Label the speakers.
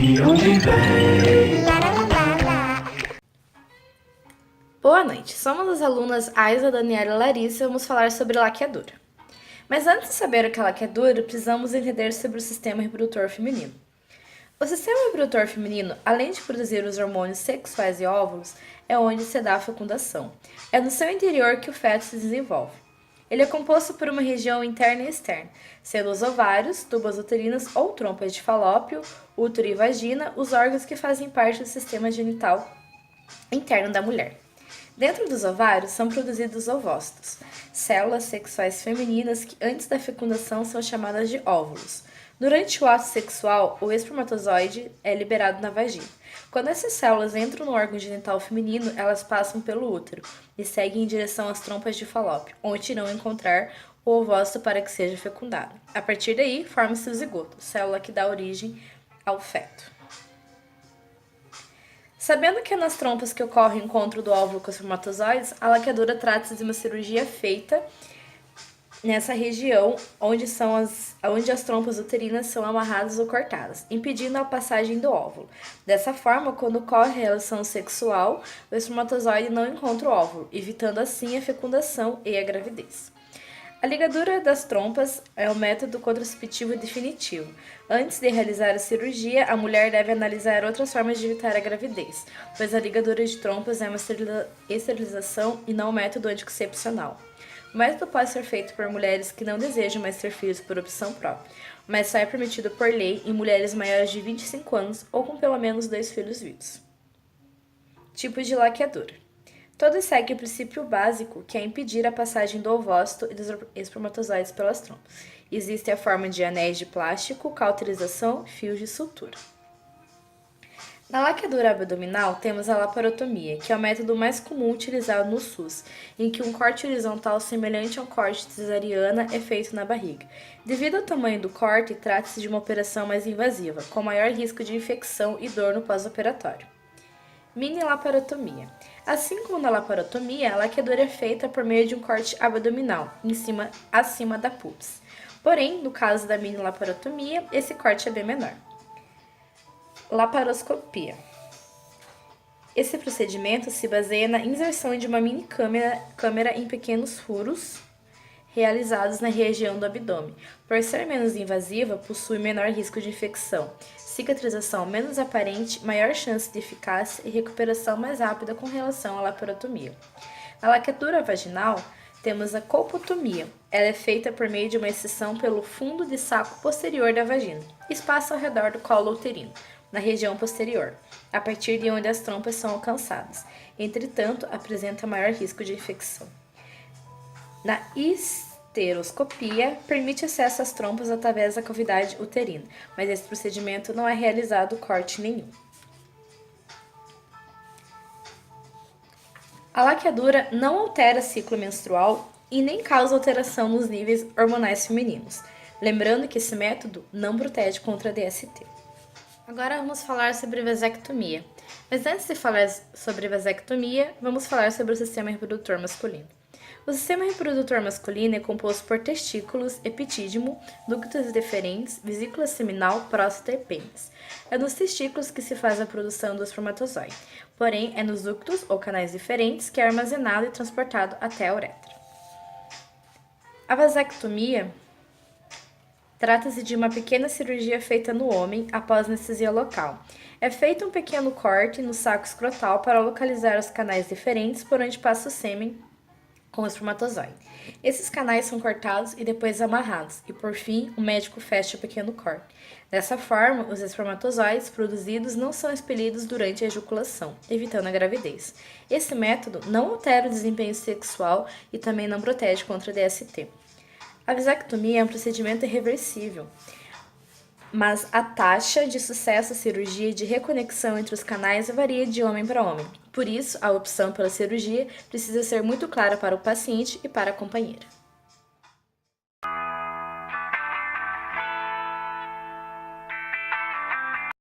Speaker 1: onde vem.
Speaker 2: Boa noite, somos as alunas Aisa, Daniela e Larissa e vamos falar sobre laqueadura. Mas antes de saber o que é laqueadura, precisamos entender sobre o sistema reprodutor feminino. O sistema reprodutor feminino, além de produzir os hormônios sexuais e óvulos, é onde se dá a fecundação. É no seu interior que o feto se desenvolve. Ele é composto por uma região interna e externa, sendo os ovários, tubas uterinas ou trompas de falópio, útero e vagina, os órgãos que fazem parte do sistema genital interno da mulher. Dentro dos ovários são produzidos ovócitos, células sexuais femininas que antes da fecundação são chamadas de óvulos. Durante o ato sexual, o espermatozoide é liberado na vagina. Quando essas células entram no órgão genital feminino, elas passam pelo útero e seguem em direção às trompas de falópio, onde irão encontrar o ovócito para que seja fecundado. A partir daí, forma-se o zigoto, célula que dá origem ao feto. Sabendo que é nas trompas que ocorre o encontro do óvulo com os espermatozoides, a laqueadura trata-se de uma cirurgia feita nessa região onde as trompas uterinas são amarradas ou cortadas, impedindo a passagem do óvulo. Dessa forma, quando ocorre a relação sexual, o espermatozoide não encontra o óvulo, evitando assim a fecundação e a gravidez. A ligadura das trompas é o método contraceptivo definitivo. Antes de realizar a cirurgia, a mulher deve analisar outras formas de evitar a gravidez, pois a ligadura de trompas é uma esterilização e não um método anticoncepcional. O método pode ser feito por mulheres que não desejam mais ter filhos por opção própria, mas só é permitido por lei em mulheres maiores de 25 anos ou com pelo menos 2 filhos vivos. Tipos de laqueadura. Todos seguem o princípio básico, que é impedir a passagem do ovócito e dos espermatozoides pelas trompas. Existe a forma de anéis de plástico, cauterização, fios de sutura. Na laqueadura abdominal, temos a laparotomia, que é o método mais comum utilizado no SUS, em que um corte horizontal semelhante a um corte de cesariana é feito na barriga. Devido ao tamanho do corte, trata-se de uma operação mais invasiva, com maior risco de infecção e dor no pós-operatório. Mini laparotomia. Assim como na laparotomia, a laqueadura é feita por meio de um corte abdominal, acima da pubis. Porém, no caso da mini laparotomia, esse corte é bem menor. Laparoscopia. Esse procedimento se baseia na inserção de uma mini câmera em pequenos furos realizados na região do abdômen. Por ser menos invasiva, possui menor risco de infecção, cicatrização menos aparente, maior chance de eficácia e recuperação mais rápida com relação à laparotomia. Na laqueadura vaginal, temos a colpotomia. Ela é feita por meio de uma excisão pelo fundo de saco posterior da vagina, espaço ao redor do colo uterino, na região posterior, a partir de onde as trompas são alcançadas. Entretanto, apresenta maior risco de infecção. Na histeroscopia, permite acesso às trompas através da cavidade uterina, mas esse procedimento não é realizado corte nenhum. A laqueadura não altera ciclo menstrual e nem causa alteração nos níveis hormonais femininos, lembrando que esse método não protege contra a DST. Agora vamos falar sobre vasectomia. Mas antes de falar sobre vasectomia, vamos falar sobre o sistema reprodutor masculino. O sistema reprodutor masculino é composto por testículos, epitídimo, ductos deferentes, vesícula seminal, próstata e pênis. É nos testículos que se faz a produção do espermatozoide, porém é nos ductos ou canais deferentes que é armazenado e transportado até a uretra. A vasectomia trata-se de uma pequena cirurgia feita no homem após anestesia local. É feito um pequeno corte no saco escrotal para localizar os canais deferentes por onde passa o sêmen com o espermatozoide. Esses canais são cortados e depois amarrados, e por fim, o médico fecha o pequeno corte. Dessa forma, os espermatozoides produzidos não são expelidos durante a ejaculação, evitando a gravidez. Esse método não altera o desempenho sexual e também não protege contra a DST. A vasectomia é um procedimento irreversível, mas a taxa de sucesso à cirurgia e de reconexão entre os canais varia de homem para homem. Por isso, a opção pela cirurgia precisa ser muito clara para o paciente e para a companheira.